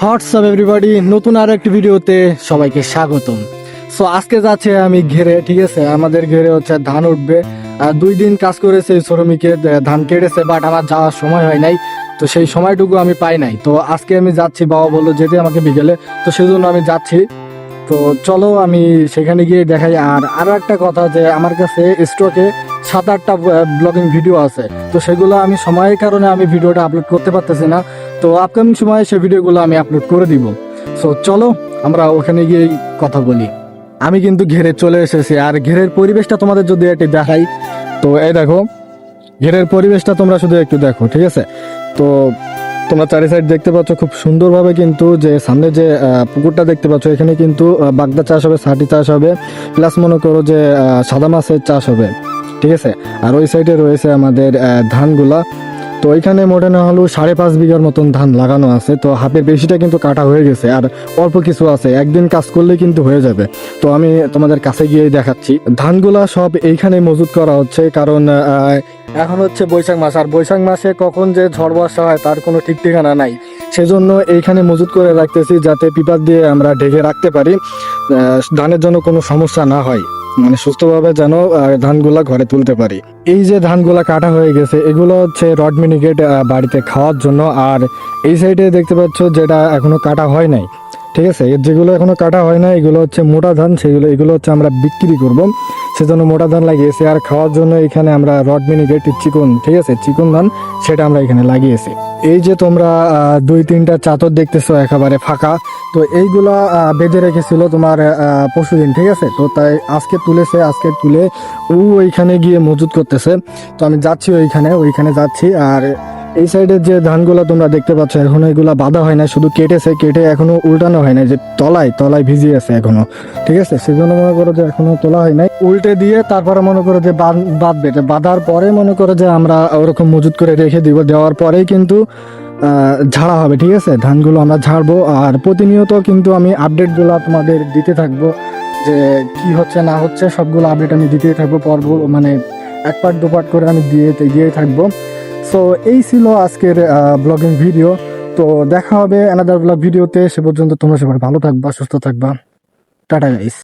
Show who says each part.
Speaker 1: WhatsApp everybody, নতুন আর একটি ভিডিওতে সবাইকে স্বাগতম। সো আজকে যাচ্ছে আমি ঘেরে, ঠিক আছে। আমাদের ঘেরে হচ্ছে ধান উঠবে। 2 দিন কাজ করেছে শ্রমিকে, ধান কেটেছে, বাট আমার যাওয়ার সময় হয় নাই। তো সেই সময়টুকু আমি পাই নাই। তো আজকে আমি যাচ্ছি, বাবা বললো যেতে আমাকে বিকেলে, তো সেজন্য আমি যাচ্ছি। তো চলো আমি সেখানে গিয়ে দেখাই। আর আরো একটা কথা, যে আমার কাছে স্টকে 7-8টা ব্লগিং ভিডিও আছে। তো সেগুলো আমি সময়ের কারণে আমি ভিডিওটা আপলোড করতে পারতেছি না। তো আপকামিং সময়ে সেই ভিডিওগুলো আমি আপলোড করে দিব। সো চলো আমরা ওখানে গিয়ে কথা বলি। আমি কিন্তু ঘেরে চলে এসেছি, আর ঘেরের পরিবেশটা তোমাদের যদি একটু দেখাই, তো এই দেখো ঘেরের পরিবেশটা তোমরা শুধু একটু দেখো, ঠিক আছে। তো তোমরা চারি সাইড দেখতে পাচ্ছ খুব সুন্দরভাবে, কিন্তু যে সামনে যে পুকুরটা দেখতে পাচ্ছ, এখানে কিন্তু বাগদা চাষ হবে, সাটি চাষ হবে, প্লাস মনে করো যে সাদা মাছের চাষ হবে, ঠিক আছে। আর ওই সাইডে রয়েছে আমাদের ধানগুলা। তো ওইখানে মোটে না হলেও 5.5 বিঘার মতন ধান লাগানো আছে। তো হাফের বেশিটা কিন্তু কাটা হয়ে গেছে, আর অল্প কিছু আছে, একদিন কাজ করলে কিন্তু হয়ে যাবে। তো আমি তোমাদের কাছে গিয়ে দেখাচ্ছি। ধানগুলা সব এইখানে মজুত করা হচ্ছে, কারণ এখন হচ্ছে বৈশাখ মাস, আর বৈশাখ মাসে কখন যে ঝড় বর্ষা হয় তার কোনো ঠিক ঠিকানা নাই। সেজন্য এইখানে মজুত করে রাখতেছি, যাতে পিপার দিয়ে আমরা ঢেকে রাখতে পারি, ধানের জন্য কোনো সমস্যা না হয়, মানে সুস্থভাবে যেন ধানগুলা ঘরে তুলতে পারি। এই যে ধানগুলা কাটা হয়ে গেছে, এগুলো হচ্ছে রড মিনিকেট বাড়িতে খাওয়ার জন্য। আর এই সাইডে দেখতে পাচ্ছ যেটা এখনো কাটা হয় নাই, ঠিক আছে। যেগুলো এখনো কাটা হয় না এগুলো হচ্ছে মোটা ধান, এগুলো হচ্ছে আমরা বিক্রি করব, সেজন্য মোটা ধান লাগিয়েছি। আর খাওয়ার জন্য এখানে আমরা রড মিনিকেট চিকন, ঠিক আছে, চিকন ধান, সেটা আমরা এখানে লাগিয়েছি। এই যে তোমরা 2-3টা চাদর দেখতেছো একেবারে ফাঁকা, তো এইগুলা বেঁধে রেখেছিল তোমার পরশুদিন, ঠিক আছে। তো তাই আজকে তুলেছে, আজকে তুলে ওইখানে গিয়ে মজুত করতেছে। তো আমি যাচ্ছি ওইখানে যাচ্ছি। আর এই সাইডের যে ধানগুলো তোমরা দেখতে পাচ্ছ, এখনো এগুলা বাঁধা হয় না, শুধু কেটে এখনো উল্টানো হয় না, যে তলায় ভিজিয়ে আছে এখনো, ঠিক আছে। সেজন্য মনে করো যে এখনো তোলা হয় নাই, উল্টে দিয়ে তারপরে মনে করো যে বাঁধবে। বাঁধার পরে মনে করো যে আমরা ওরকম মজুত করে রেখে দিব, দেওয়ার পরেই কিন্তু ঝাড়া হবে, ঠিক আছে। ধানগুলো আমরা ঝাড়বো, আর প্রতিনিয়ত কিন্তু আমি আপডেটগুলো তোমাদের দিতে থাকবো, যে কি হচ্ছে না হচ্ছে সবগুলো আপডেট আমি দিতেই থাকবো, পর্ব মানে 1 পার্ট 2 পার্ট করে আমি দিয়ে থাকবো। সো এই ছিল আজকের ব্লগিং ভিডিও। তো দেখা হবে অ্যানাদার ব্লগ ভিডিওতে। সে পর্যন্ত তোমরা সবাই ভালো থাকবা, সুস্থ থাকবা। Tata guys.